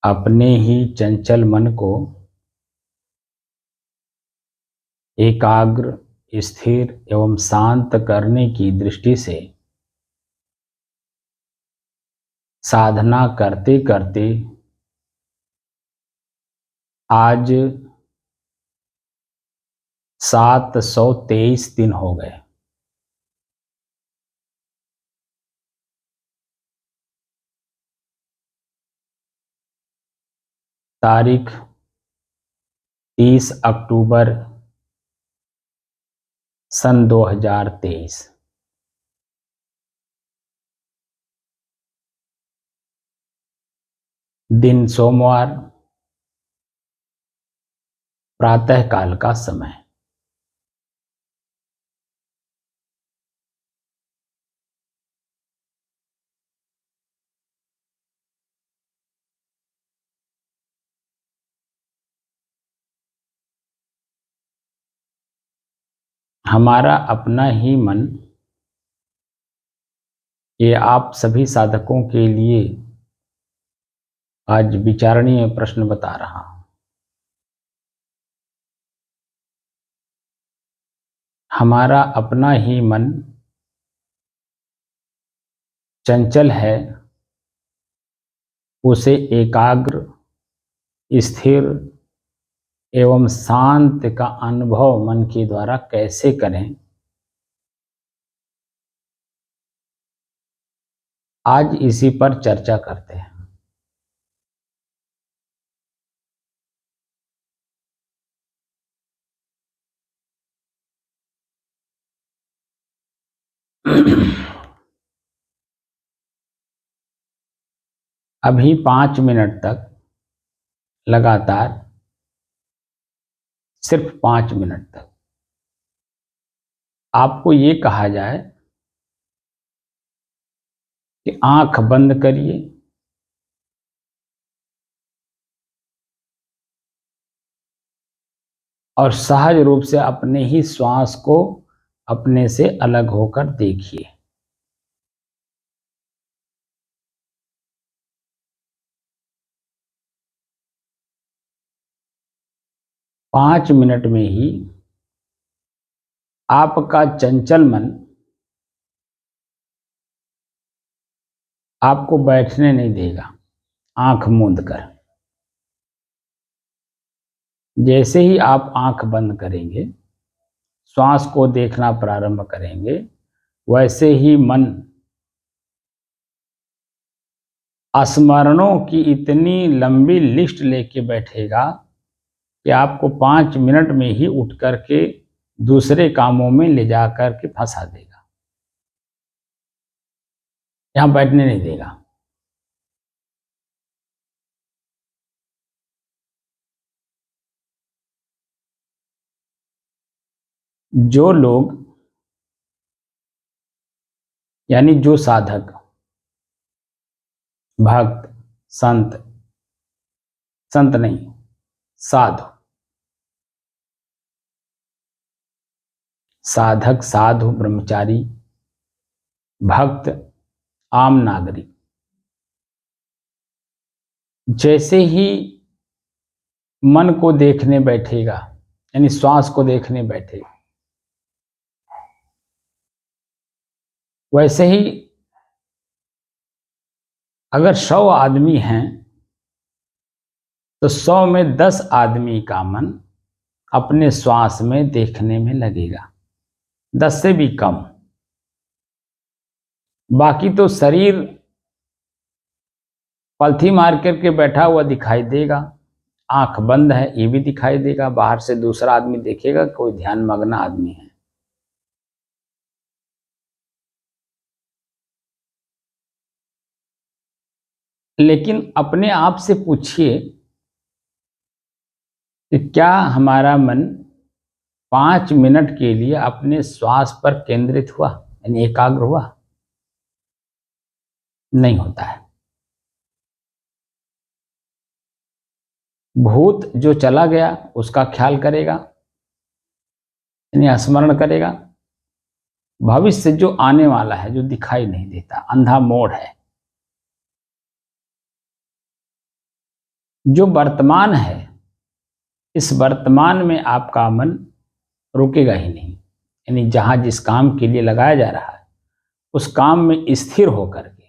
अपने ही चंचल मन को एकाग्र, स्थिर एवं शांत करने की दृष्टि से साधना करते करते आज 723 दिन हो गए। तारीख 30 अक्टूबर सन 2023। दिन सोमवार, प्रातः काल का समय। हमारा अपना ही मन, ये आप सभी साधकों के लिए आज विचारणीय प्रश्न बता रहा हूं। हमारा अपना ही मन चंचल है, उसे एकाग्र, स्थिर एवं शांत का अनुभव मन के द्वारा कैसे करें, आज इसी पर चर्चा करते हैं। अभी 5 मिनट तक लगातार, सिर्फ 5 मिनट तक आपको ये कहा जाए कि आंख बंद करिए और सहज रूप से अपने ही श्वास को अपने से अलग होकर देखिए। पांच मिनट में ही आपका चंचल मन आपको बैठने नहीं देगा। आंख मूंद कर, जैसे ही आप आंख बंद करेंगे, श्वास को देखना प्रारंभ करेंगे, वैसे ही मन स्मरणों की इतनी लंबी लिस्ट लेके बैठेगा कि आपको 5 मिनट में ही उठ करके दूसरे कामों में ले जा करके फंसा देगा, यहां बैठने नहीं देगा। जो लोग, यानी जो साधक, भक्त, संत, संत नहीं, साधु, साधक, साधु, ब्रह्मचारी, भक्त, आम नागरिक, जैसे ही मन को देखने बैठेगा, यानी श्वास को देखने बैठेगा, वैसे ही अगर 100 आदमी हैं तो 100 में 10 आदमी का मन अपने श्वास में देखने में लगेगा, 10 से भी कम। बाकी तो शरीर पलथी मार करके बैठा हुआ दिखाई देगा, आंख बंद है ये भी दिखाई देगा, बाहर से दूसरा आदमी देखेगा कोई ध्यान मग्न आदमी है। लेकिन अपने आप से पूछिए कि क्या हमारा मन 5 मिनट के लिए अपने श्वास पर केंद्रित हुआ, यानी एकाग्र हुआ? नहीं होता है। भूत जो चला गया उसका ख्याल करेगा, यानी स्मरण करेगा। भविष्य जो आने वाला है, जो दिखाई नहीं देता, अंधा मोड़ है, जो वर्तमान है, इस वर्तमान में आपका मन रुकेगा ही नहीं। यानी जहां जिस काम के लिए लगाया जा रहा है उस काम में स्थिर होकर के,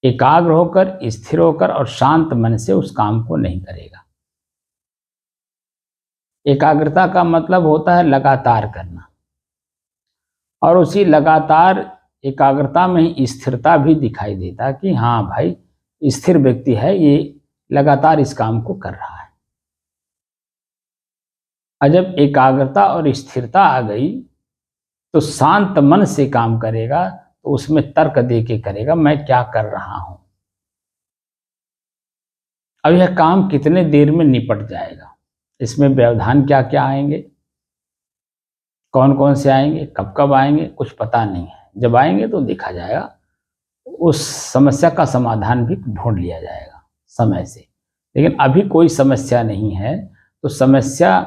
एकाग्र होकर, स्थिर होकर और शांत मन से उस काम को नहीं करेगा। एकाग्रता का मतलब होता है लगातार करना, और उसी लगातार एकाग्रता में ही स्थिरता भी दिखाई देता कि हाँ भाई, स्थिर व्यक्ति है, ये लगातार इस काम को कर रहा है। और जब एकाग्रता और स्थिरता आ गई तो शांत मन से काम करेगा, तो उसमें तर्क दे के करेगा, मैं क्या कर रहा हूं, अब यह काम कितने देर में निपट जाएगा, इसमें व्यवधान क्या क्या आएंगे, कौन कौन से आएंगे, कब कब आएंगे, कुछ पता नहीं है। जब आएंगे तो देखा जाएगा, उस समस्या का समाधान भी ढूंढ लिया जाएगा समय से। लेकिन अभी कोई समस्या नहीं है, तो समस्या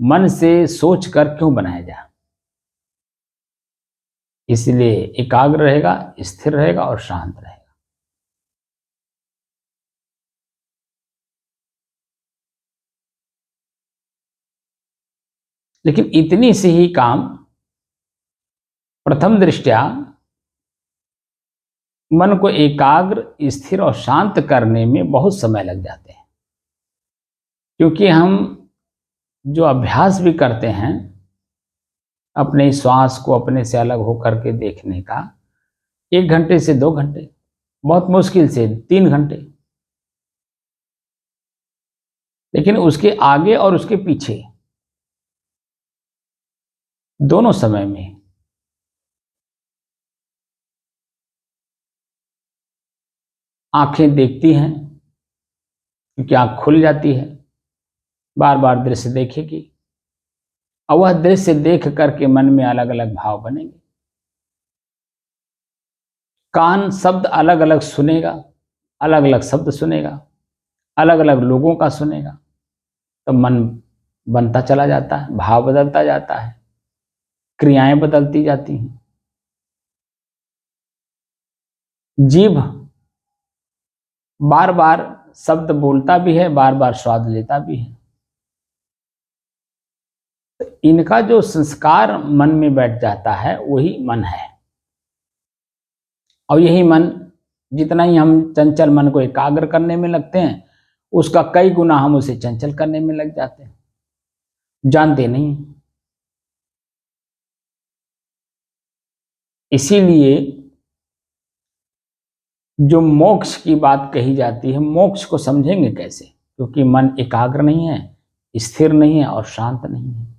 मन से सोच कर क्यों बनाया जाए। इसलिए एकाग्र रहेगा, स्थिर रहेगा और शांत रहेगा। लेकिन इतनी सी ही काम प्रथम दृष्टया मन को एकाग्र, स्थिर और शांत करने में बहुत समय लग जाते हैं, क्योंकि हम जो अभ्यास भी करते हैं अपने श्वास को अपने से अलग होकर के देखने का, 1 घंटे से 2 घंटे, बहुत मुश्किल से 3 घंटे, लेकिन उसके आगे और उसके पीछे दोनों समय में आंखें देखती हैं, क्योंकि आंख खुल जाती है, बार बार दृश्य देखेगी, और वह दृश्य देख करके मन में अलग अलग भाव बनेंगे। कान शब्द अलग अलग सुनेगा, अलग अलग शब्द सुनेगा, अलग अलग लोगों का सुनेगा, तो मन बनता चला जाता है, भाव बदलता जाता है, क्रियाएं बदलती जाती हैं। जीभ बार बार शब्द बोलता भी है, बार बार स्वाद लेता भी है। तो इनका जो संस्कार मन में बैठ जाता है वही मन है। और यही मन, जितना ही हम चंचल मन को एकाग्र करने में लगते हैं, उसका कई गुना हम उसे चंचल करने में लग जाते हैं, जानते नहीं। इसीलिए जो मोक्ष की बात कही जाती है, मोक्ष को समझेंगे कैसे, क्योंकि मन एकाग्र नहीं है, स्थिर नहीं है और शांत नहीं है।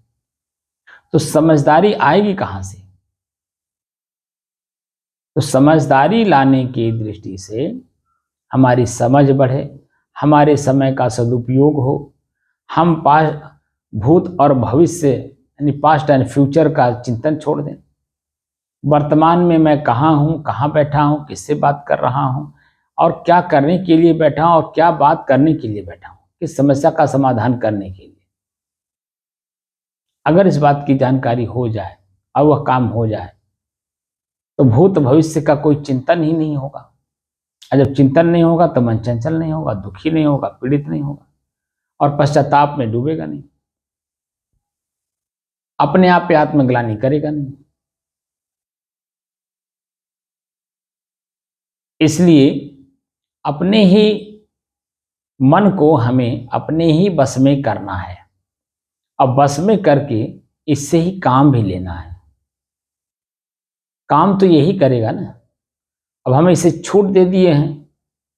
तो समझदारी आएगी कहां से? तो समझदारी लाने की दृष्टि से हमारी समझ बढ़े, हमारे समय का सदुपयोग हो, हम भूत और भविष्य यानी पास्ट एंड फ्यूचर का चिंतन छोड़ दें। वर्तमान में मैं कहाँ हूँ, कहाँ बैठा हूँ, किससे बात कर रहा हूँ, और क्या करने के लिए बैठा हूँ, और क्या बात करने के लिए बैठा हूँ, किस समस्या का समाधान करने के लिए। अगर इस बात की जानकारी हो जाए और वह काम हो जाए, तो भूत भविष्य का कोई चिंतन ही नहीं होगा। और जब चिंतन नहीं होगा तो मन चंचल नहीं होगा, दुखी नहीं होगा, पीड़ित नहीं होगा, और पश्चाताप में डूबेगा नहीं, अपने आप पे आत्मग्लानि करेगा नहीं। इसलिए अपने ही मन को हमें अपने ही बस में करना है, अब बस में करके इससे ही काम भी लेना है। काम तो यही करेगा ना। अब हम इसे छूट दे दिए हैं,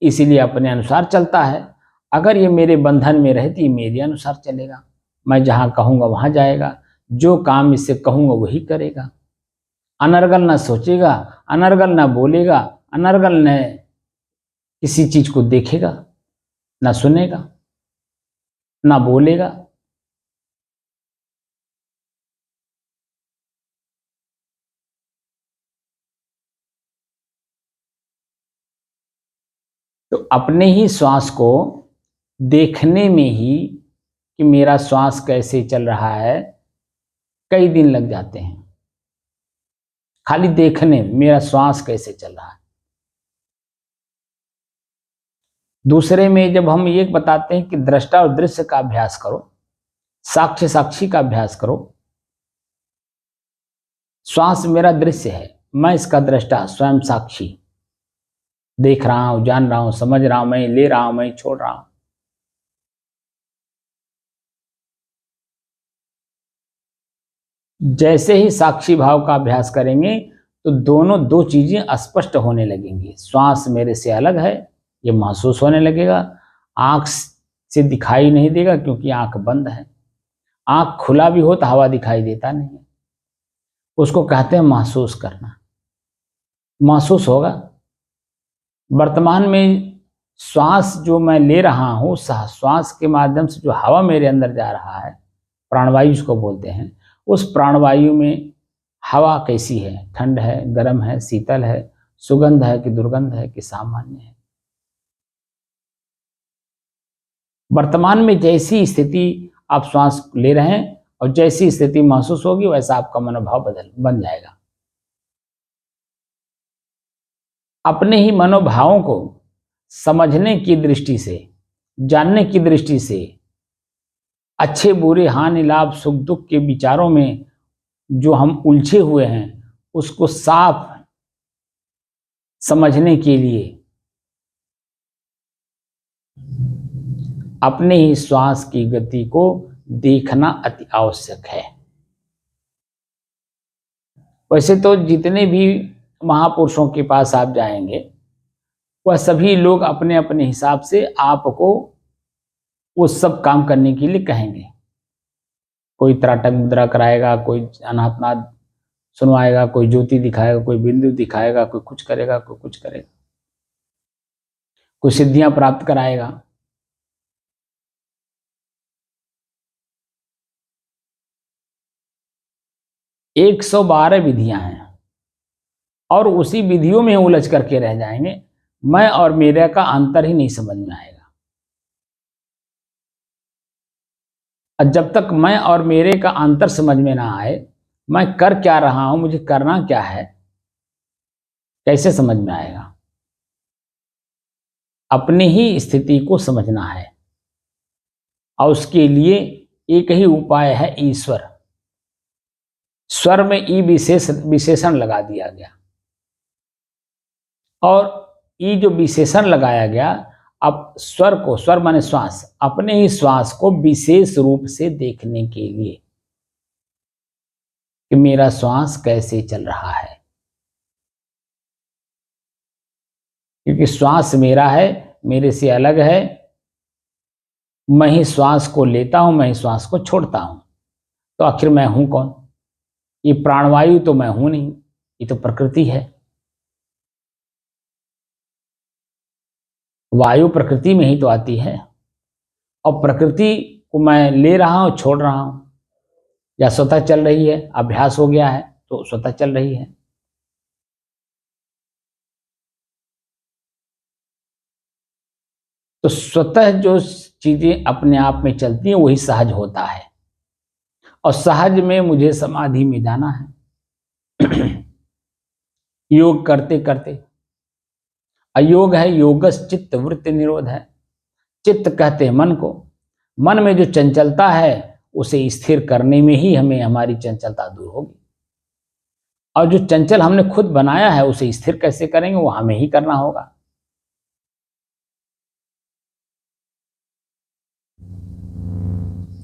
इसीलिए अपने अनुसार चलता है। अगर ये मेरे बंधन में रहती, मेरे अनुसार चलेगा, मैं जहाँ कहूँगा वहाँ जाएगा, जो काम इससे कहूँगा वही करेगा, अनर्गल ना सोचेगा, अनर्गल ना बोलेगा, अनर्गल न किसी चीज को देखेगा, ना सुनेगा, ना बोलेगा। तो अपने ही श्वास को देखने में ही कि मेरा श्वास कैसे चल रहा है, कई दिन लग जाते हैं। खाली देखने मेरा श्वास कैसे चल रहा है। दूसरे में जब हम ये बताते हैं कि दृष्टा और दृश्य का अभ्यास करो, साक्ष्य साक्षी का अभ्यास करो। श्वास मेरा दृश्य है, मैं इसका दृष्टा, स्वयं साक्षी, देख रहा हूं, जान रहा हूं, समझ रहा हूं, मैं ले रहा हूं, मैं छोड़ रहा हूं। जैसे ही साक्षी भाव का अभ्यास करेंगे तो दोनों दो चीजें स्पष्ट होने लगेंगी। श्वास मेरे से अलग है, ये महसूस होने लगेगा। आंख से दिखाई नहीं देगा क्योंकि आंख बंद है। आंख खुला भी हो तो हवा दिखाई देता नहीं है। उसको कहते हैं महसूस करना। महसूस होगा। वर्तमान में श्वास जो मैं ले रहा हूं, श्वास के माध्यम से जो हवा मेरे अंदर जा रहा है, प्राणवायु जिसको बोलते हैं, उस प्राणवायु में हवा कैसी है? ठंड है, गर्म है, शीतल है, सुगंध है कि दुर्गंध है कि सामान्य है? वर्तमान में जैसी स्थिति आप श्वास ले रहे हैं और जैसी स्थिति महसूस होगी वैसा आपका मनोभाव बन जाएगा। अपने ही मनोभावों को समझने की दृष्टि से, जानने की दृष्टि से, अच्छे बुरे हानि लाभ सुख दुख के विचारों में जो हम उलझे हुए हैं उसको साफ समझने के लिए अपने ही श्वास की गति को देखना अति आवश्यक है। वैसे तो जितने भी महापुरुषों के पास आप जाएंगे वह सभी लोग अपने अपने हिसाब से आपको वो सब काम करने के लिए कहेंगे। कोई त्राटक मुद्रा कराएगा, कोई अनाथनाद सुनवाएगा, कोई ज्योति दिखाएगा, कोई बिंदु दिखाएगा, कोई कुछ करेगा, कोई कुछ करेगा, कोई सिद्धियां प्राप्त कराएगा। एक 112 विधियां हैं और उसी विधियों में उलझ करके रह जाएंगे। मैं और मेरे का अंतर ही नहीं समझ में आएगा। और जब तक मैं और मेरे का अंतर समझ में ना आए, मैं कर क्या रहा हूं, मुझे करना क्या है, कैसे समझ में आएगा? अपनी ही स्थिति को समझना है और उसके लिए एक ही उपाय है, ईश्वर। स्वर में ई विशेषण लगा दिया गया और ई जो विशेषण लगाया गया, अब स्वर को, स्वर माने श्वास, अपने ही श्वास को विशेष रूप से देखने के लिए कि मेरा श्वास कैसे चल रहा है। क्योंकि श्वास मेरा है, मेरे से अलग है। मैं ही श्वास को लेता हूं, मैं ही श्वास को छोड़ता हूं। तो आखिर मैं हूं कौन? ये प्राणवायु तो मैं हूं नहीं, ये तो प्रकृति है। वायु प्रकृति में ही तो आती है और प्रकृति को मैं ले रहा हूं, छोड़ रहा हूं, या स्वतः चल रही है, अभ्यास हो गया है तो स्वतः चल रही है। तो स्वतः जो चीजें अपने आप में चलती हैं वही सहज होता है और सहज में मुझे समाधि में जाना है। योग करते करते, अयोग है योगस चित्त वृत्ति निरोध है। चित्त कहते हैं मन को। मन में जो चंचलता है उसे स्थिर करने में ही हमें हमारी चंचलता दूर होगी। और जो चंचल हमने खुद बनाया है उसे स्थिर कैसे करेंगे, वो हमें ही करना होगा।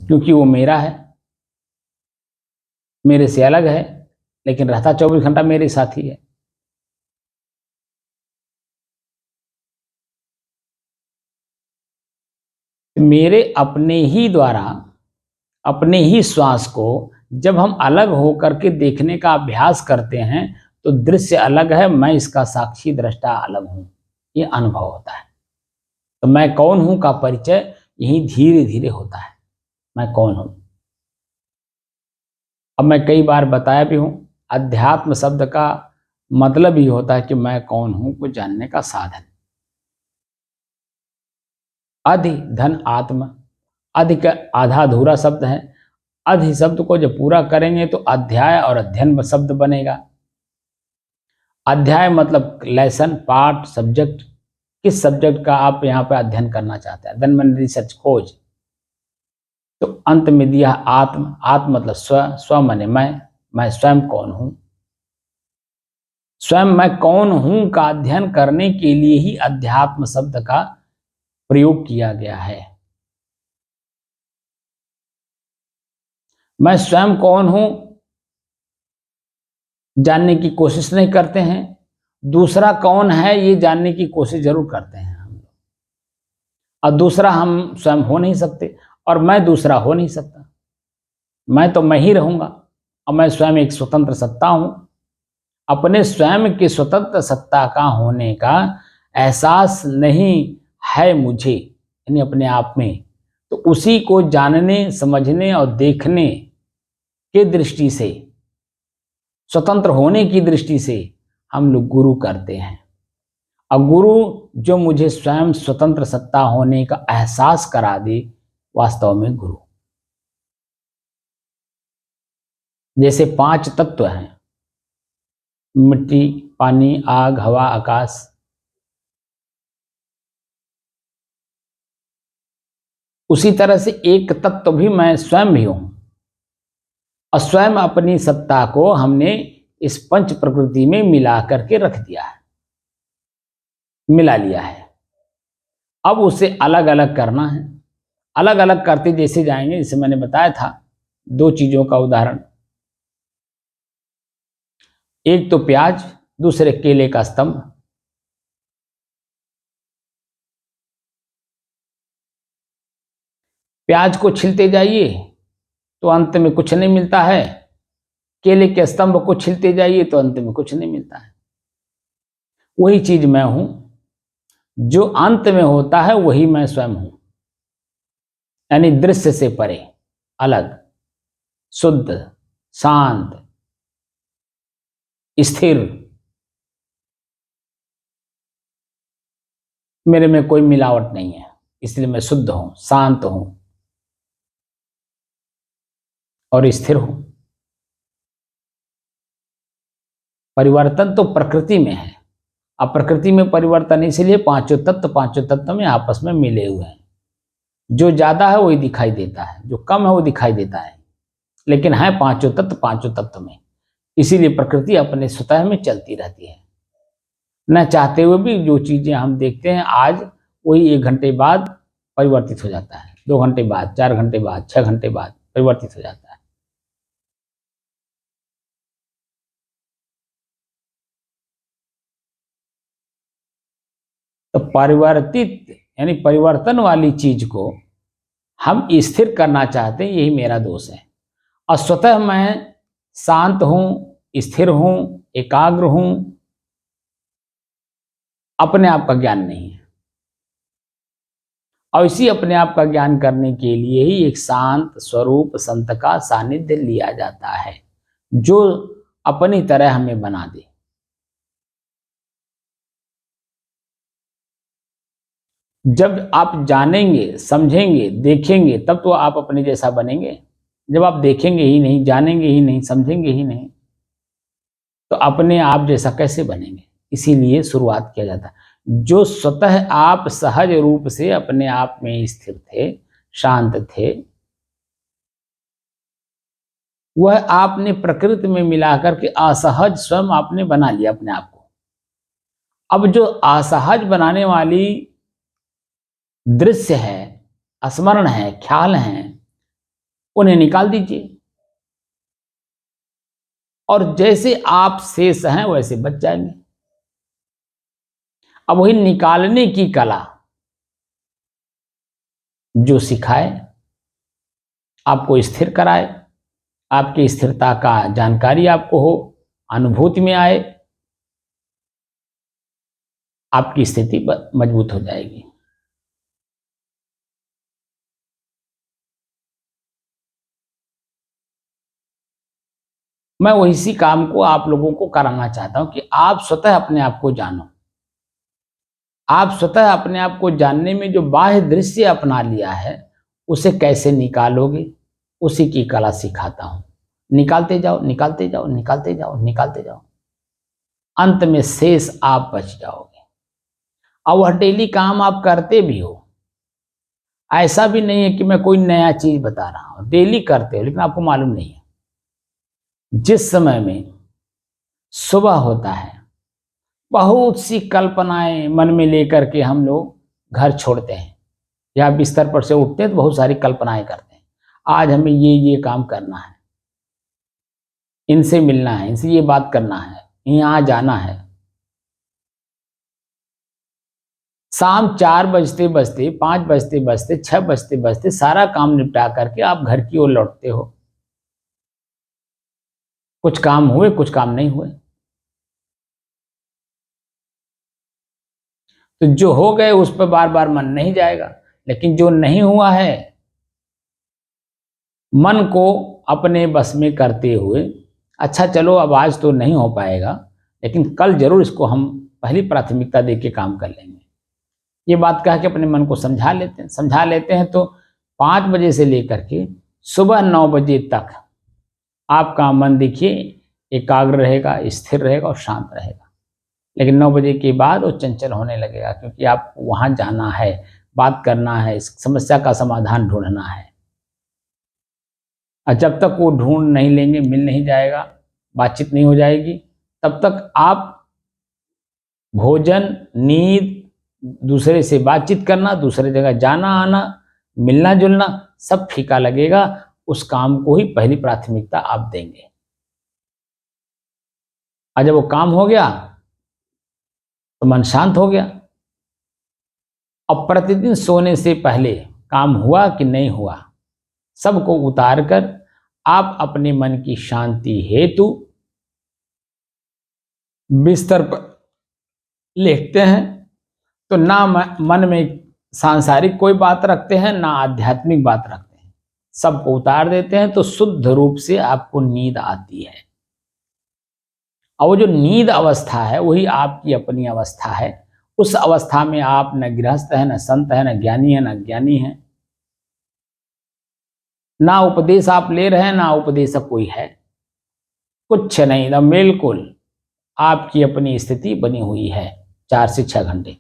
क्योंकि वो मेरा है, मेरे से अलग है, लेकिन रहता 24 घंटा मेरे साथ ही है। मेरे अपने ही द्वारा, अपने ही श्वास को जब हम अलग होकर के देखने का अभ्यास करते हैं तो दृश्य अलग है, मैं इसका साक्षी दृष्टा अलग हूं, ये अनुभव होता है। तो मैं कौन हूं का परिचय यही धीरे धीरे होता है, मैं कौन हूं। अब मैं कई बार बताया भी हूं, अध्यात्म शब्द का मतलब ही होता है कि मैं कौन हूं को जानने का साधन। अधि धन आत्म, अधि का आधा अधूरा शब्द है। अधि शब्द को जब पूरा करेंगे तो अध्याय और अध्ययन शब्द बनेगा। अध्याय मतलब लेसन, पाठ, सब्जेक्ट, किस सब्जेक्ट का आप यहाँ पे अध्ययन करना चाहते हैं। देन मैंने रिसर्च खोज, तो अंत में दिया आत्म। आत्म मतलब स्व, स्व माने मैं स्वयं कौन हूं। स्वयं मैं कौन हूं का अध्ययन करने के लिए ही अध्यात्म शब्द का प्रयोग किया गया है। मैं स्वयं कौन हूं जानने की कोशिश नहीं करते हैं, दूसरा कौन है ये जानने की कोशिश जरूर करते हैं हम लोग। और दूसरा हम स्वयं हो नहीं सकते और मैं दूसरा हो नहीं सकता। मैं तो मैं ही रहूंगा और मैं स्वयं एक स्वतंत्र सत्ता हूं। अपने स्वयं की स्वतंत्र सत्ता का होने का एहसास नहीं है मुझे, यानी अपने आप में, तो उसी को जानने, समझने और देखने के दृष्टि से, स्वतंत्र होने की दृष्टि से हम लोग गुरु करते हैं। और गुरु जो मुझे स्वयं स्वतंत्र सत्ता होने का एहसास करा दे, वास्तव में गुरु। जैसे 5 तत्व हैं, मिट्टी, पानी, आग, हवा, आकाश, उसी तरह से एक तत्व भी मैं स्वयं भी हूं। और स्वयं अपनी सत्ता को हमने इस पंच प्रकृति में मिला करके रख दिया है, मिला लिया है। अब उसे अलग अलग करना है। अलग अलग करते जैसे जाएंगे, जैसे मैंने बताया था 2 चीजों का उदाहरण, एक तो प्याज, दूसरे केले का स्तंभ। प्याज को छिलते जाइए तो अंत में कुछ नहीं मिलता है, केले के स्तंभ को छिलते जाइए तो अंत में कुछ नहीं मिलता है। वही चीज मैं हूं, जो अंत में होता है वही मैं स्वयं हूं, यानी दृश्य से परे, अलग, शुद्ध, शांत, स्थिर। मेरे में कोई मिलावट नहीं है, इसलिए मैं शुद्ध हूं, शांत हूं और स्थिर हूं। परिवर्तन तो प्रकृति में है। अब प्रकृति में परिवर्तन इसलिए पांचों तत्व में आपस में मिले हुए हैं। जो ज्यादा है वही दिखाई देता है, जो कम है वो दिखाई देता है, लेकिन है पांचों तत्व में। इसीलिए प्रकृति अपने स्वतः में चलती रहती है। न चाहते हुए भी जो चीजें हम देखते हैं आज, वही 1 घंटे बाद परिवर्तित हो जाता है, 2 घंटे बाद, 4 घंटे बाद, 6 घंटे बाद परिवर्तित हो जाता है। तो परिवर्तित यानी परिवर्तन वाली चीज को हम स्थिर करना चाहते हैं, यही मेरा दोष है। और स्वतः मैं शांत हूं, स्थिर हूं, एकाग्र हूं, अपने आप का ज्ञान नहीं है। और इसी अपने आप का ज्ञान करने के लिए ही एक शांत स्वरूप संत का सानिध्य लिया जाता है, जो अपनी तरह हमें बना दे। जब आप जानेंगे, समझेंगे, देखेंगे, तब तो आप अपने जैसा बनेंगे। जब आप देखेंगे ही नहीं, जानेंगे ही नहीं, समझेंगे ही नहीं, तो अपने आप जैसा कैसे बनेंगे। इसीलिए शुरुआत किया जाता है। जो स्वतः आप सहज रूप से अपने आप में स्थिर थे, शांत थे, वह आपने प्रकृति में मिलाकर के असहज स्वयं आपने बना लिया अपने आप को। अब जो असहज बनाने वाली दृश्य है, स्मरण है, ख्याल है, उन्हें निकाल दीजिए और जैसे आप शेष हैं वैसे बच जाएंगे। अब वही निकालने की कला जो सिखाए, आपको स्थिर कराए, आपकी स्थिरता का जानकारी आपको हो, अनुभूति में आए, आपकी स्थिति मजबूत हो जाएगी। मैं वही काम को आप लोगों को कराना चाहता हूं कि आप स्वतः अपने आप को जानो। आप स्वतः अपने आप को जानने में जो बाह्य दृश्य अपना लिया है, उसे कैसे निकालोगे, उसी की कला सिखाता हूं। निकालते जाओ, निकालते जाओ, निकालते जाओ, निकालते जाओ, अंत में शेष आप बच जाओगे। और वह डेली काम आप करते भी हो। ऐसा भी नहीं है कि मैं कोई नया चीज बता रहा हूं, डेली करते हो, लेकिन आपको मालूम नहीं है। जिस समय में सुबह होता है, बहुत सी कल्पनाएं मन में लेकर के हम लोग घर छोड़ते हैं या बिस्तर पर से उठते हैं तो बहुत सारी कल्पनाएं करते हैं। आज हमें ये काम करना है, इनसे मिलना है, इनसे ये बात करना है, यहाँ जाना है। शाम 4 बजते बजते, 5 बजते बजते, 6 बजते बजते सारा काम निपटा करके आप घर की ओर लौटते हो। कुछ काम हुए, कुछ काम नहीं हुए। तो जो हो गए उस पर बार बार मन नहीं जाएगा, लेकिन जो नहीं हुआ है मन को अपने बस में करते हुए, अच्छा चलो अब आज तो नहीं हो पाएगा, लेकिन कल जरूर इसको हम पहली प्राथमिकता दे के काम कर लेंगे। ये बात कह के अपने मन को समझा लेते हैं तो 5 बजे से लेकर के सुबह 9 बजे तक आपका मन देखिए एकाग्र रहेगा, स्थिर रहेगा और शांत रहेगा। लेकिन 9 बजे के बाद वो चंचल होने लगेगा, क्योंकि आपको वहां जाना है, बात करना है, इस समस्या का समाधान ढूंढना है। और जब तक वो ढूंढ नहीं लेंगे, मिल नहीं जाएगा, बातचीत नहीं हो जाएगी, तब तक आप भोजन, नींद, दूसरे से बातचीत करना, दूसरे जगह जाना आना, मिलना जुलना सब फीका लगेगा। उस काम को ही पहली प्राथमिकता आप देंगे। और जब वो काम हो गया तो मन शांत हो गया। अब प्रतिदिन सोने से पहले काम हुआ कि नहीं हुआ, सबको उतार कर आप अपने मन की शांति हेतु बिस्तर पर लेटते हैं। तो ना मन में सांसारिक कोई बात रखते हैं, ना आध्यात्मिक बात रखते हैं, सबको उतार देते हैं। तो शुद्ध रूप से आपको नींद आती है। और वो जो नींद अवस्था है वही आपकी अपनी अवस्था है। उस अवस्था में आप न गृहस्थ है, न संत है, न ज्ञानी है, न ज्ञानी है, ना उपदेश आप ले रहे हैं, ना उपदेशक कोई है, कुछ नहीं, ना बिल्कुल आपकी अपनी स्थिति बनी हुई है 4 से 6 घंटे।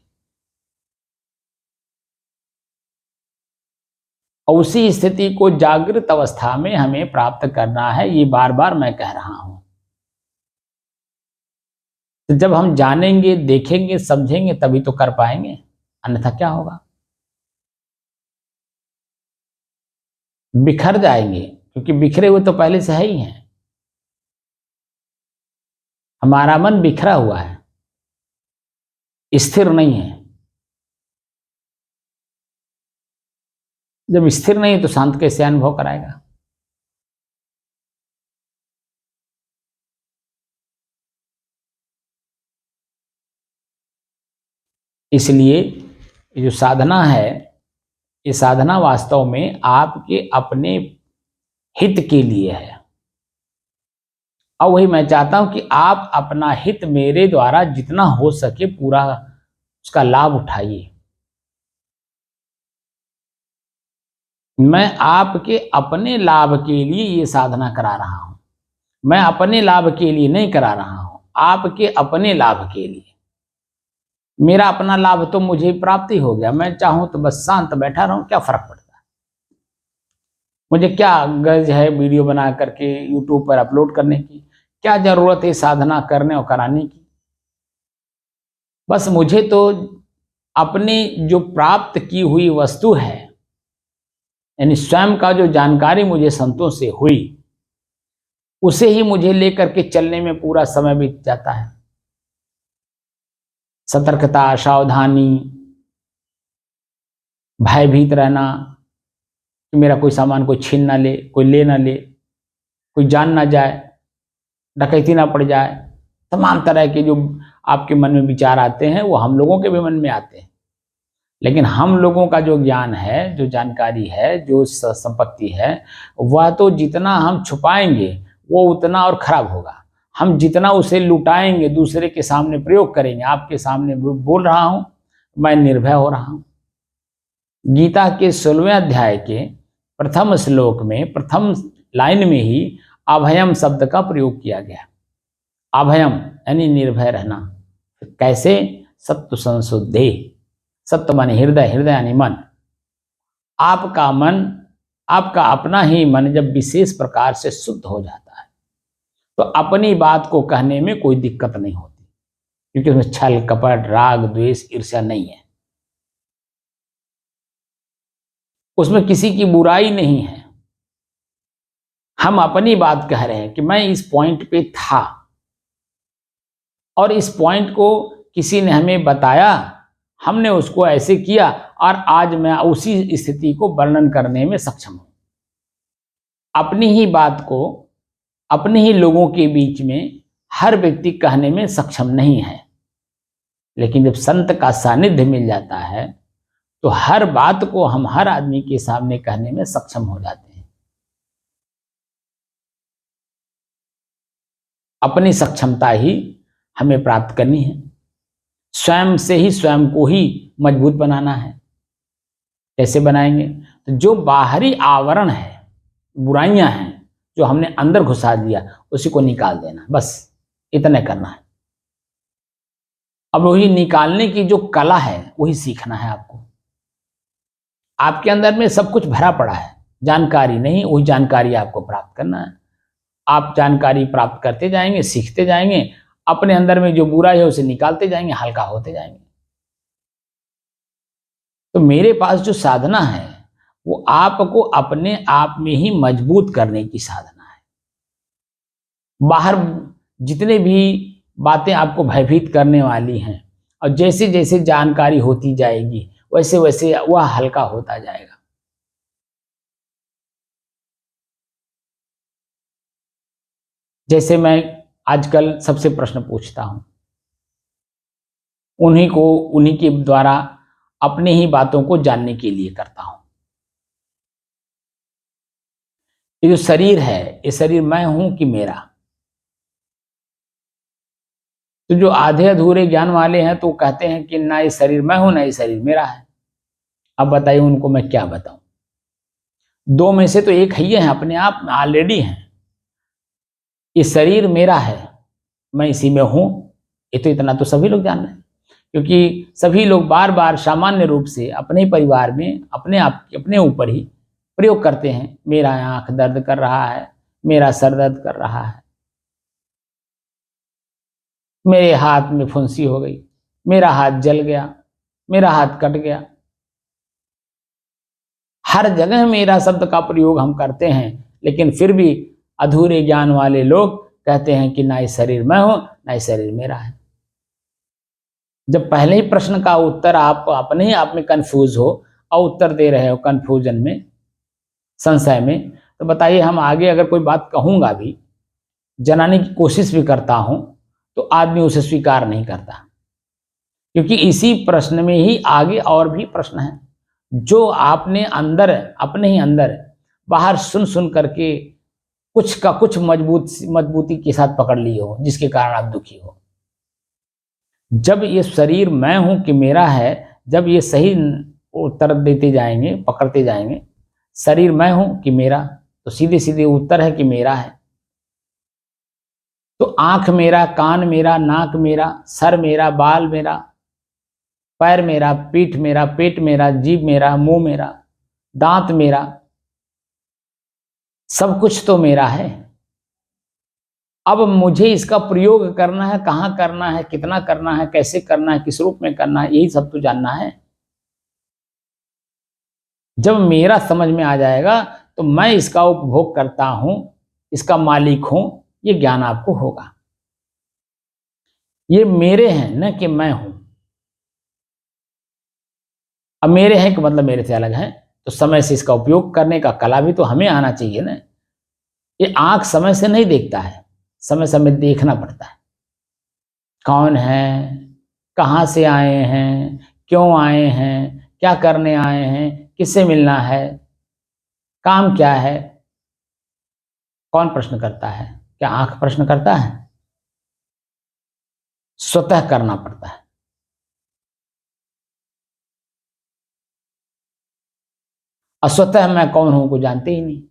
और उसी स्थिति को जागृत अवस्था में हमें प्राप्त करना है, ये बार बार मैं कह रहा हूं। तो जब हम जानेंगे, देखेंगे, समझेंगे तभी तो कर पाएंगे, अन्यथा क्या होगा? बिखर जाएंगे, क्योंकि बिखरे हुए तो पहले से है ही हैं। हमारा मन बिखरा हुआ है, स्थिर नहीं है। जब स्थिर नहीं है तो शांत कैसे अनुभव कराएगा? इसलिए ये जो साधना है, ये साधना वास्तव में आपके अपने हित के लिए है। और वही मैं चाहता हूं कि आप अपना हित मेरे द्वारा जितना हो सके पूरा उसका लाभ उठाइए। मैं आपके अपने लाभ के लिए ये साधना करा रहा हूं। मैं अपने लाभ के लिए नहीं करा रहा हूं, आपके अपने लाभ के लिए। मेरा अपना लाभ तो मुझे प्राप्ति हो गया, मैं चाहूं तो बस शांत बैठा रहूं, क्या फर्क पड़ता है? मुझे क्या गरज है वीडियो बना करके यूट्यूब पर अपलोड करने की? क्या जरूरत है साधना करने और कराने की? बस मुझे तो अपनी जो प्राप्त की हुई वस्तु है, यानी स्वयं का जो जानकारी मुझे संतों से हुई, उसे ही मुझे लेकर के चलने में पूरा समय बीत जाता है। सतर्कता, सावधानी, भयभीत रहना कि मेरा कोई सामान कोई छीन ना ले, कोई ले ना ले, कोई जान ना जाए, डकैती ना पड़ जाए। तमाम तरह के जो आपके मन में विचार आते हैं वो हम लोगों के भी मन में आते हैं। लेकिन हम लोगों का जो ज्ञान है, जो जानकारी है, जो संपत्ति है, वह तो जितना हम छुपाएंगे वो उतना और खराब होगा। हम जितना उसे लुटाएंगे, दूसरे के सामने प्रयोग करेंगे, आपके सामने बोल रहा हूं, मैं निर्भय हो रहा हूं। गीता के 16वें अध्याय के प्रथम श्लोक में प्रथम लाइन में ही अभयम शब्द का प्रयोग किया गया। अभयम यानी निर्भय रहना। कैसे? सत्व संशुद्धे, सत्व माने हृदय, हृदय यानी मन। आपका मन, आपका अपना ही मन जब विशेष प्रकार से शुद्ध हो जाता है तो अपनी बात को कहने में कोई दिक्कत नहीं होती, क्योंकि उसमें छल कपट राग द्वेष ईर्ष्या नहीं है, उसमें किसी की बुराई नहीं है। हम अपनी बात कह रहे हैं कि मैं इस पॉइंट पे था और इस पॉइंट को किसी ने हमें बताया, हमने उसको ऐसे किया और आज मैं उसी स्थिति को वर्णन करने में सक्षम हूं। अपनी ही बात को अपने ही लोगों के बीच में हर व्यक्ति कहने में सक्षम नहीं है, लेकिन जब संत का सानिध्य मिल जाता है तो हर बात को हम हर आदमी के सामने कहने में सक्षम हो जाते हैं। अपनी सक्षमता ही हमें प्राप्त करनी है, स्वयं से ही स्वयं को ही मजबूत बनाना है। कैसे बनाएंगे? तो जो बाहरी आवरण है, बुराइयां हैं जो हमने अंदर घुसा दिया, उसी को निकाल देना, बस इतना करना है। अब वही निकालने की जो कला है वही सीखना है आपको। आपके अंदर में सब कुछ भरा पड़ा है, जानकारी नहीं, वही जानकारी आपको प्राप्त करना है। आप जानकारी प्राप्त करते जाएंगे, सीखते जाएंगे, अपने अंदर में जो बुरा है उसे निकालते जाएंगे, हल्का होते जाएंगे। तो मेरे पास जो साधना है वो आपको अपने आप में ही मजबूत करने की साधना है। बाहर जितने भी बातें आपको भयभीत करने वाली हैं, और जैसे जैसे जानकारी होती जाएगी वैसे वैसे वह हल्का होता जाएगा। जैसे मैं आजकल सबसे प्रश्न पूछता हूं, उन्हीं के द्वारा अपने ही बातों को जानने के लिए करता हूं। ये जो शरीर है, ये शरीर मैं हूं कि मेरा? तो जो आधे अधूरे ज्ञान वाले हैं तो कहते हैं कि ना ये शरीर मैं हूं ना ये शरीर मेरा है। अब बताइए उनको मैं क्या बताऊं? दो में से तो एक ही है, अपने आप में ऑलरेडी है। ये शरीर मेरा है, मैं इसी में हूं, ये तो इतना तो सभी लोग जान रहे हैं। क्योंकि सभी लोग बार बार सामान्य रूप से अपने परिवार में अपने आप अपने ऊपर ही प्रयोग करते हैं। मेरा आंख दर्द कर रहा है, मेरा सर दर्द कर रहा है, मेरे हाथ में फुंसी हो गई, मेरा हाथ जल गया, मेरा हाथ कट गया। हर जगह मेरा शब्द का प्रयोग हम करते हैं, लेकिन फिर भी अधूरे ज्ञान वाले लोग कहते हैं कि ना ये शरीर मैं हूं ना ये शरीर मेरा है। जब पहले ही प्रश्न का उत्तर आप अपने ही आप में कंफ्यूज हो और उत्तर दे रहे हो कंफ्यूजन में, संशय में, तो बताइए हम आगे अगर कोई बात कहूंगा भी, जनाने की कोशिश भी करता हूं, तो आदमी उसे स्वीकार नहीं करता। क्योंकि इसी प्रश्न में ही आगे और भी प्रश्न है जो आपने अंदर अपने ही अंदर बाहर सुन सुन करके कुछ का कुछ मजबूती के साथ पकड़ लिए हो, जिसके कारण आप दुखी हो। जब ये शरीर मैं हूं कि मेरा है, जब ये सही उत्तर देते जाएंगे, पकड़ते जाएंगे, शरीर मैं हूं कि मेरा, तो सीधे सीधे उत्तर है कि मेरा है। तो आंख मेरा, कान मेरा, नाक मेरा, सर मेरा, बाल मेरा, पैर मेरा, पीठ मेरा, पेट मेरा, जीभ मेरा, मुंह मेरा, दांत मेरा, सब कुछ तो मेरा है। अब मुझे इसका प्रयोग करना है, कहाँ करना है, कितना करना है, कैसे करना है, किस रूप में करना है, यही सब तो जानना है। जब मेरा समझ में आ जाएगा तो मैं इसका उपभोग करता हूं, इसका मालिक हूं, ये ज्ञान आपको होगा। ये मेरे हैं न कि मैं हूं। अब मेरे हैं कि मतलब मेरे से अलग है, तो समय से इसका उपयोग करने का कला भी तो हमें आना चाहिए ना। ये आंख समय से नहीं देखता है, समय समय देखना पड़ता है। कौन है, कहाँ से आए हैं, क्यों आए हैं, क्या करने आए हैं, किससे मिलना है, काम क्या है। कौन प्रश्न करता है? क्या आंख प्रश्न करता है? स्वतः करना पड़ता है। अस्वतः मैं कौन हूं को जानते ही नहीं।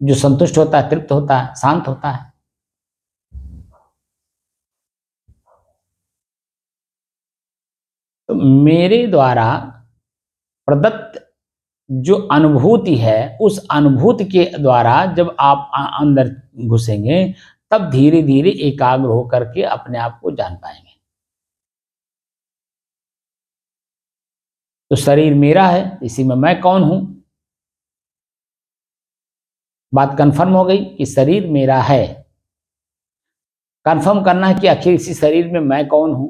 जो संतुष्ट होता है, तृप्त होता है, शांत होता है। तो मेरे द्वारा प्रदत्त जो अनुभूति है, उस अनुभूति के द्वारा जब आप अंदर घुसेंगे, तब धीरे धीरे एकाग्र होकर के अपने आप को जान पाएंगे। तो शरीर मेरा है, इसी में मैं कौन हूं। बात कंफर्म हो गई कि शरीर मेरा है। कंफर्म करना है कि आखिर इसी शरीर में मैं कौन हूं,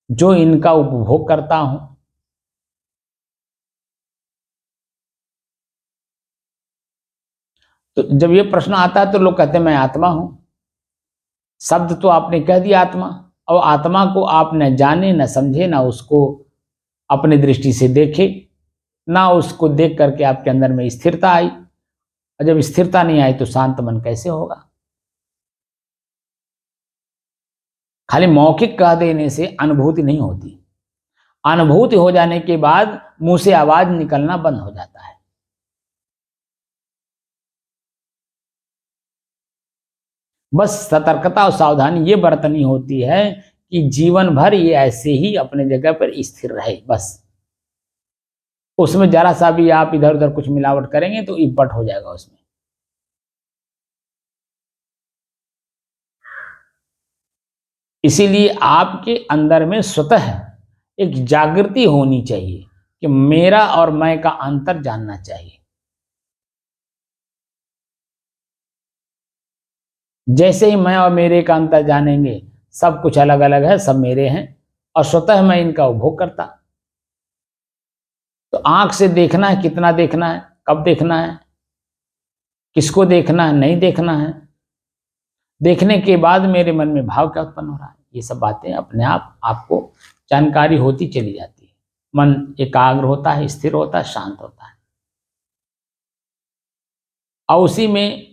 जो इनका उपभोग करता हूं। तो जब ये प्रश्न आता है तो लोग कहते हैं मैं आत्मा हूं। शब्द तो आपने कह दिया आत्मा, और आत्मा को आप न जाने, न समझे, न उसको अपने दृष्टि से देखे, ना उसको देख करके आपके अंदर में स्थिरता आई। और जब स्थिरता नहीं आई तो शांत मन कैसे होगा। खाली मौखिक कह देने से अनुभूति नहीं होती। अनुभूति हो जाने के बाद मुंह से आवाज निकलना बंद हो जाता है। बस सतर्कता और सावधानी ये बरतनी होती है कि जीवन भर ये ऐसे ही अपने जगह पर स्थिर रहे। बस उसमें जरा सा भी आप इधर उधर कुछ मिलावट करेंगे तो इपट हो जाएगा उसमें। इसीलिए आपके अंदर में स्वतः एक जागृति होनी चाहिए कि मेरा और मैं का अंतर जानना चाहिए। जैसे ही मैं और मेरे का अंतर जानेंगे, सब कुछ अलग अलग है, सब मेरे हैं और स्वतः मैं इनका उपभोग करता। तो आंख से देखना है, कितना देखना है, कब देखना है, किसको देखना है, नहीं देखना है। देखने के बाद मेरे मन में भाव क्या उत्पन्न हो रहा है, ये सब बातें अपने आप आपको जानकारी होती चली जाती है। मन एकाग्र होता है, स्थिर होता है, शांत होता है। और उसी में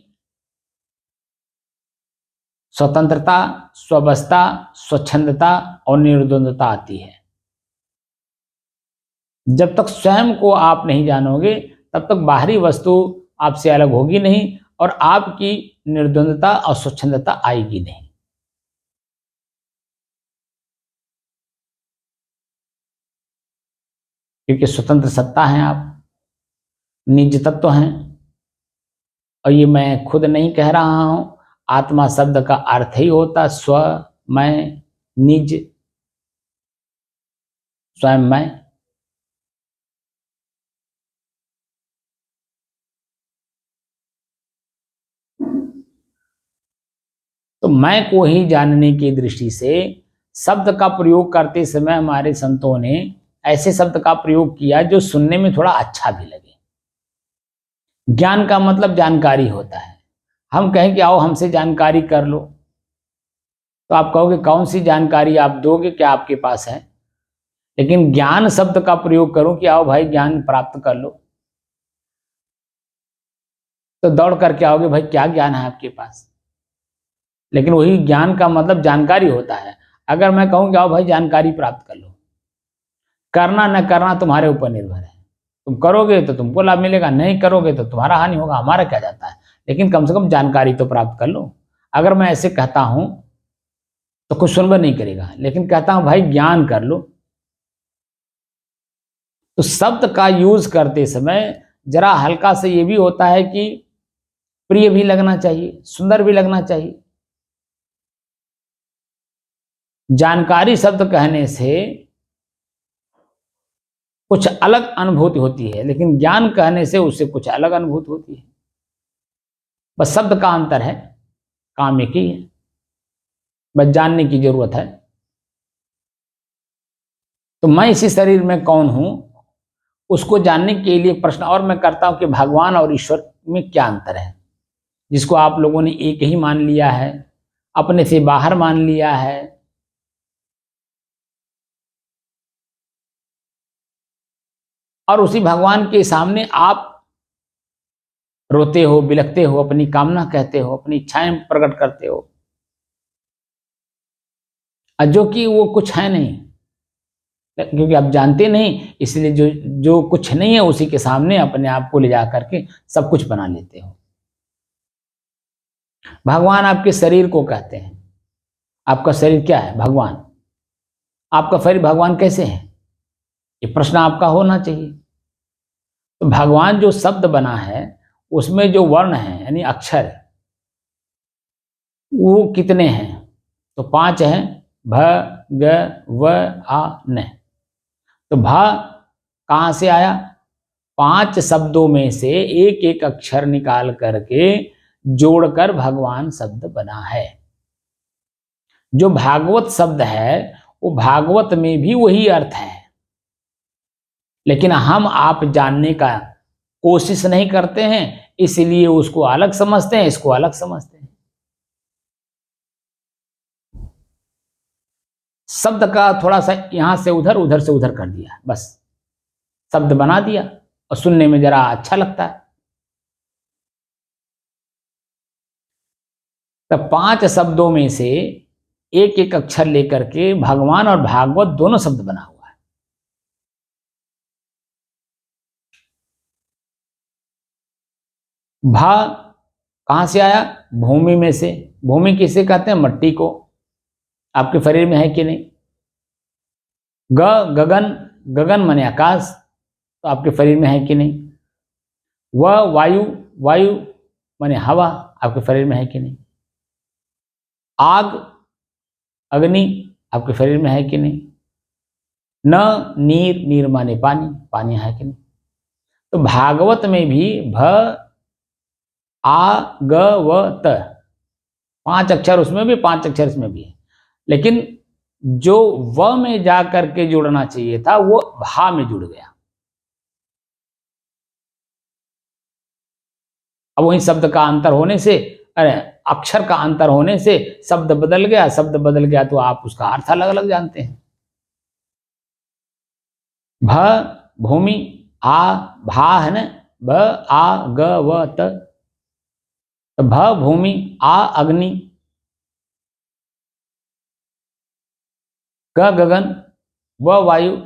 स्वतंत्रता, स्वबस्ता, स्वच्छंदता और निर्द्वंदता आती है। जब तक स्वयं को आप नहीं जानोगे, तब तक बाहरी वस्तु आपसे अलग होगी नहीं और आपकी निर्द्वंदता और स्वच्छंदता आएगी नहीं। क्योंकि स्वतंत्र सत्ता हैं आप, निज तत्व हैं। और ये मैं खुद नहीं कह रहा हूं, आत्मा शब्द का अर्थ ही होता स्व, मैं, निज, स्वयं मैं। तो मैं को ही जानने की दृष्टि से शब्द का प्रयोग करते समय हमारे संतों ने ऐसे शब्द का प्रयोग किया जो सुनने में थोड़ा अच्छा भी लगे। ज्ञान का मतलब जानकारी होता है। हम कहें कि आओ हमसे जानकारी कर लो, तो आप कहोगे कौन सी जानकारी आप दोगे, क्या आपके पास है। लेकिन ज्ञान शब्द का प्रयोग करूं कि आओ भाई ज्ञान प्राप्त कर लो, तो दौड़ करके आओगे भाई क्या ज्ञान है आपके पास। लेकिन वही ज्ञान का मतलब जानकारी होता है। अगर मैं कहूं कि आओ भाई जानकारी प्राप्त कर लो, करना न करना तुम्हारे ऊपर निर्भर है। तुम करोगे तो तुमको लाभ मिलेगा, नहीं करोगे तो तुम्हारा हानि होगा, हमारा क्या जाता है। लेकिन कम से कम जानकारी तो प्राप्त कर लो। अगर मैं ऐसे कहता हूं तो कुछ सुनवा नहीं करेगा, लेकिन कहता हूं भाई ज्ञान कर लो, तो शब्द का यूज करते समय जरा हल्का से ये भी होता है कि प्रिय भी लगना चाहिए, सुंदर भी लगना चाहिए। जानकारी शब्द कहने से कुछ अलग अनुभूति होती है, लेकिन ज्ञान कहने से उससे कुछ अलग अनुभूति होती है। बस शब्द का अंतर है, काम एक ही है, बस जानने की जरूरत है। तो मैं इसी शरीर में कौन हूं, उसको जानने के लिए प्रश्न और मैं करता हूं कि भगवान और ईश्वर में क्या अंतर है, जिसको आप लोगों ने एक ही मान लिया है, अपने से बाहर मान लिया है। और उसी भगवान के सामने आप रोते हो, बिलखते हो, अपनी कामना कहते हो, अपनी इच्छाएं प्रकट करते हो, और जो कि वो कुछ है नहीं, क्योंकि आप जानते नहीं, इसलिए जो जो कुछ नहीं है उसी के सामने अपने आप को ले जा करके सब कुछ बना लेते हो। भगवान आपके शरीर को कहते हैं। आपका शरीर क्या है? भगवान। आपका शरीर भगवान कैसे है, ये प्रश्न आपका होना चाहिए। तो भगवान जो शब्द बना है उसमें जो वर्ण है यानी अक्षर वो कितने हैं, तो 5 हैं, भ ग व आ न। तो भ कहाँ से आया, 5 शब्दों में से एक एक अक्षर निकाल करके जोड़कर भगवान शब्द बना है। जो भागवत शब्द है वो भागवत में भी वही अर्थ है, लेकिन हम आप जानने का कोशिश नहीं करते हैं, इसलिए उसको अलग समझते हैं, इसको अलग समझते हैं। शब्द का थोड़ा सा यहां से उधर उधर से उधर कर दिया, बस शब्द बना दिया और सुनने में जरा अच्छा लगता है। तब 5 शब्दों में से एक एक अक्षर लेकर के भगवान और भागवत दोनों शब्द बना हुआ है। भा कहां से आया, भूमि में से। भूमि किसे कहते हैं, मट्टी को। आपके शरीर में है कि नहीं। ग गगन, गगन माने आकाश, तो आपके शरीर में है कि नहीं। व वायु, वायु माने हवा, आपके शरीर में है कि नहीं। आग, अग्नि, आपके शरीर में है कि नहीं। न नीर, नीर माने पानी, पानी है कि नहीं। तो भागवत में भी भ आ ग व त 5 अक्षर उसमें भी, 5 अक्षर इसमें भी है, लेकिन जो व में जा करके जुड़ना चाहिए था वो भा में जुड़ गया। अब वही शब्द का अंतर होने से, अरे अक्षर का अंतर होने से शब्द बदल गया, शब्द बदल गया तो आप उसका अर्थ अलग अलग जानते हैं। भ भूमि, आ भा है ना, भ आ ग व त, तो भ भूमि, आ अग्नि, ग गगन, व वायु,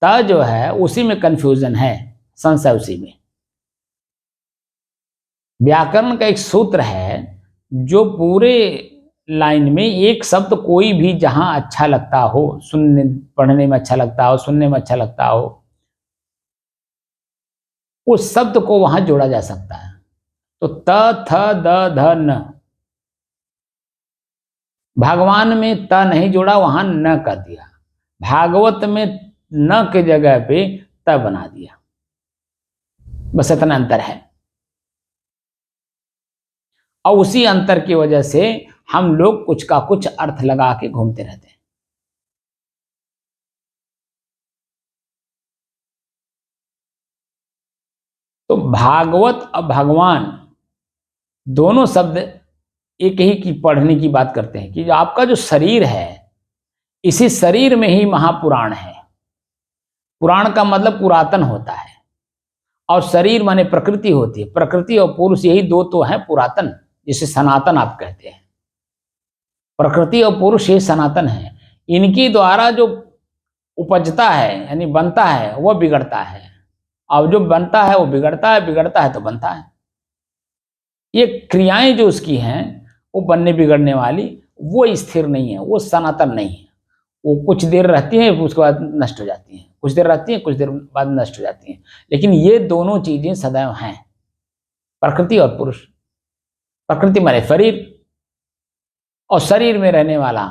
त जो है उसी में कंफ्यूजन है, संशय उसी में। व्याकरण का एक सूत्र है जो पूरे लाइन में एक शब्द कोई भी जहां अच्छा लगता हो, सुनने पढ़ने में अच्छा लगता हो, सुनने में अच्छा लगता हो, उस शब्द को वहां जोड़ा जा सकता है। तो त थ द ध न, भगवान में त नहीं जोड़ा, वहां न कर दिया। भागवत में न के जगह पे त बना दिया, बस इतना अंतर है। और उसी अंतर की वजह से हम लोग कुछ का कुछ अर्थ लगा के घूमते रहते हैं। तो भागवत और भगवान दोनों शब्द एक ही की पढ़ने की बात करते हैं कि जो आपका जो शरीर है, इसी शरीर में ही महापुराण है। पुराण का मतलब पुरातन होता है, और शरीर माने प्रकृति होती है। प्रकृति और पुरुष यही दो तो हैं पुरातन, जिसे सनातन आप कहते हैं। प्रकृति और पुरुष ये सनातन है, इनके द्वारा जो उपजता है यानी बनता है वह बिगड़ता है, और जो बनता है वो बिगड़ता है, बिगड़ता है तो बनता है। ये क्रियाएं जो उसकी हैं वो बनने बिगड़ने वाली, वो स्थिर नहीं है, वो सनातन नहीं है। वो कुछ देर रहती है उसके बाद नष्ट हो जाती हैं, कुछ देर रहती हैं कुछ देर बाद नष्ट हो जाती हैं, लेकिन ये दोनों चीजें सदैव हैं, प्रकृति और पुरुष। प्रकृति माने शरीर, और शरीर में रहने वाला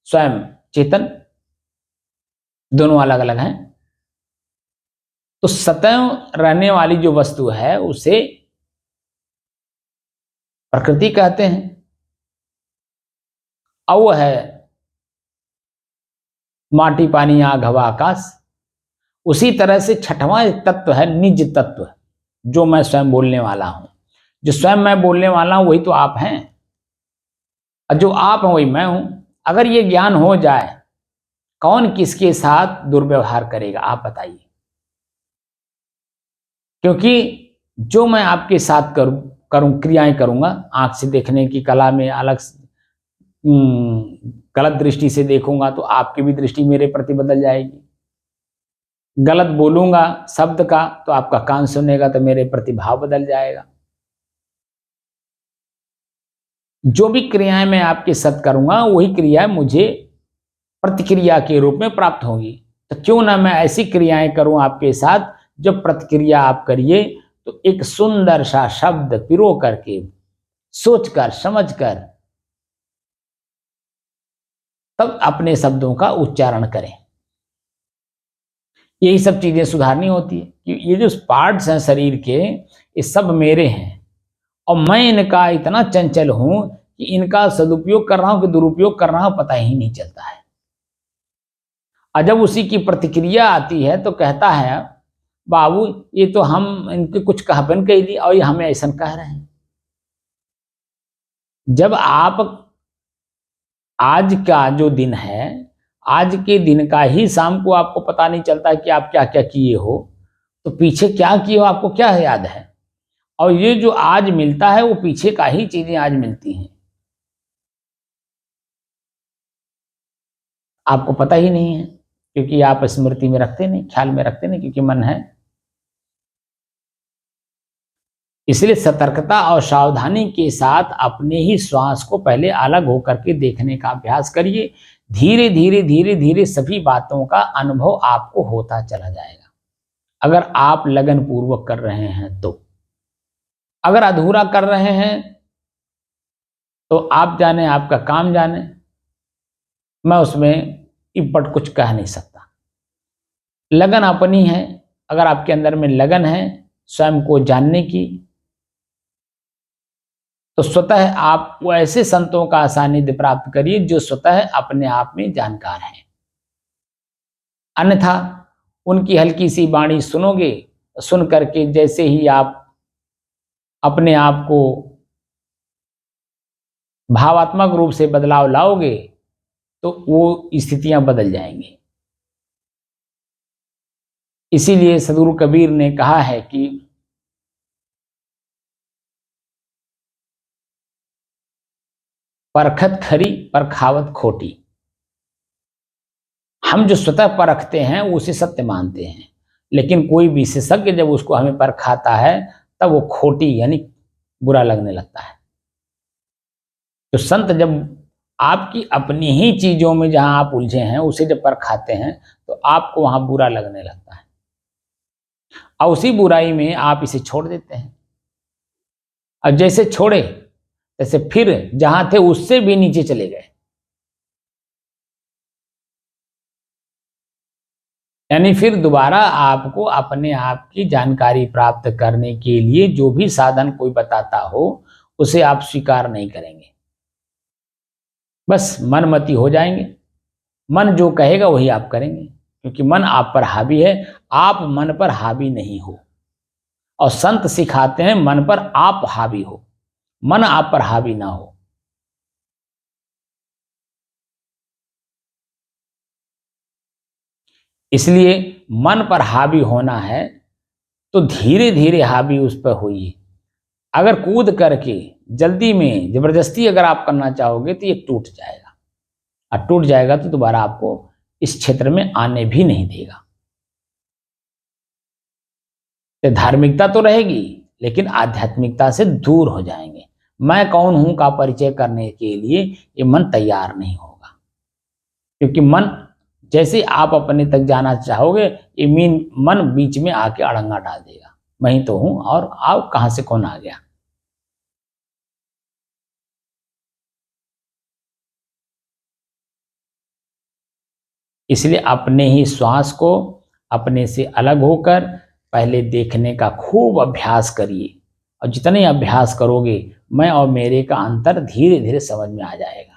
स्वयं चेतन, दोनों अलग अलग हैं। तो सदैव रहने वाली जो वस्तु है उसे प्रकृति कहते हैं, और वो है माटी पानी आग हवा आकाश। उसी तरह से छठवां एक तत्व है निज तत्व, जो मैं स्वयं बोलने वाला हूं। जो स्वयं मैं बोलने वाला हूं वही तो आप हैं, और जो आप हैं वही मैं हूं। अगर ये ज्ञान हो जाए, कौन किसके साथ दुर्व्यवहार करेगा आप बताइए। क्योंकि जो मैं आपके साथ करूं क्रियाएं करूंगा, आंख से देखने की कला में अलग गलत दृष्टि से देखूंगा तो आपकी भी दृष्टि मेरे प्रति बदल जाएगी। गलत बोलूंगा शब्द का तो आपका कान सुनेगा तो मेरे प्रति भाव बदल जाएगा। जो भी क्रियाएं मैं आपके साथ करूंगा वही क्रियाएं मुझे प्रतिक्रिया के रूप में प्राप्त होगी। तो क्यों ना मैं ऐसी क्रियाएं करूं आपके साथ, जब प्रतिक्रिया आप करिए तो एक सुंदर सा शब्द पिरो करके, सोचकर समझकर तब अपने शब्दों का उच्चारण करें। यही सब चीजें सुधारनी होती है कि ये जो पार्ट्स हैं शरीर के, ये सब मेरे हैं और मैं इनका इतना चंचल हूं कि इनका सदुपयोग कर रहा हूं कि दुरुपयोग कर रहा हूं पता ही नहीं चलता है। और जब उसी की प्रतिक्रिया आती है तो कहता है, बाबू ये तो हम इनके कुछ कहबन कह दी और ये हमें ऐसा कह रहे हैं। जब आप आज का जो दिन है, आज के दिन का ही शाम को आपको पता नहीं चलता कि आप क्या क्या किए हो, तो पीछे क्या किए हो आपको क्या याद है। और ये जो आज मिलता है वो पीछे का ही चीजें आज मिलती हैं, आपको पता ही नहीं है, क्योंकि आप स्मृति में रखते नहीं, ख्याल में रखते नहीं, क्योंकि मन है। इसलिए सतर्कता और सावधानी के साथ अपने ही श्वास को पहले अलग होकर के देखने का अभ्यास करिए। धीरे धीरे धीरे धीरे सभी बातों का अनुभव आपको होता चला जाएगा, अगर आप लगन पूर्वक कर रहे हैं तो। अगर अधूरा कर रहे हैं तो आप जाने, आपका काम जाने, मैं उसमें इपट कुछ कह नहीं सकता। लगन अपनी है, अगर आपके अंदर में लगन है स्वयं को जानने की, तो स्वतः आप वो ऐसे संतों का सानिध्य प्राप्त करिए जो स्वतः अपने आप में जानकार हैं। अन्यथा उनकी हल्की सी वाणी सुनोगे, सुन करके जैसे ही आप अपने आप को भावात्मक रूप से बदलाव लाओगे तो वो स्थितियां बदल जाएंगी। इसीलिए सदगुरु कबीर ने कहा है कि परखत खरी परखावत खोटी। हम जो स्वतः परखते हैं उसे सत्य मानते हैं, लेकिन कोई विशेषज्ञ जब उसको हमें परखाता है तब वो खोटी यानी बुरा लगने लगता है। तो संत जब आपकी अपनी ही चीजों में जहां आप उलझे हैं उसे जब परखाते हैं तो आपको वहां बुरा लगने लगता है, और उसी बुराई में आप इसे छोड़ देते हैं। और जैसे छोड़े तैसे फिर जहां थे उससे भी नीचे चले गए। यानी फिर दोबारा आपको अपने आप की जानकारी प्राप्त करने के लिए जो भी साधन कोई बताता हो उसे आप स्वीकार नहीं करेंगे, बस मनमती हो जाएंगे। मन जो कहेगा वही आप करेंगे, क्योंकि मन आप पर हावी है, आप मन पर हावी नहीं हो। और संत सिखाते हैं मन पर आप हावी हो, मन आप पर हावी ना हो। इसलिए मन पर हावी होना है तो धीरे धीरे हावी उस पर होइए। अगर कूद करके जल्दी में जबरदस्ती अगर आप करना चाहोगे तो ये टूट जाएगा, और टूट जाएगा तो दोबारा आपको इस क्षेत्र में आने भी नहीं देगा। तो धार्मिकता तो रहेगी लेकिन आध्यात्मिकता से दूर हो जाएंगे। मैं कौन हूं का परिचय करने के लिए ये मन तैयार नहीं होगा, क्योंकि मन जैसे आप अपने तक जाना चाहोगे ये मन बीच में आके अड़ंगा डाल देगा, मैं ही तो हूं और आप कहां से कौन आ गया। इसलिए अपने ही श्वास को अपने से अलग होकर पहले देखने का खूब अभ्यास करिए, और जितने अभ्यास करोगे मैं और मेरे का अंतर धीरे धीरे समझ में आ जाएगा।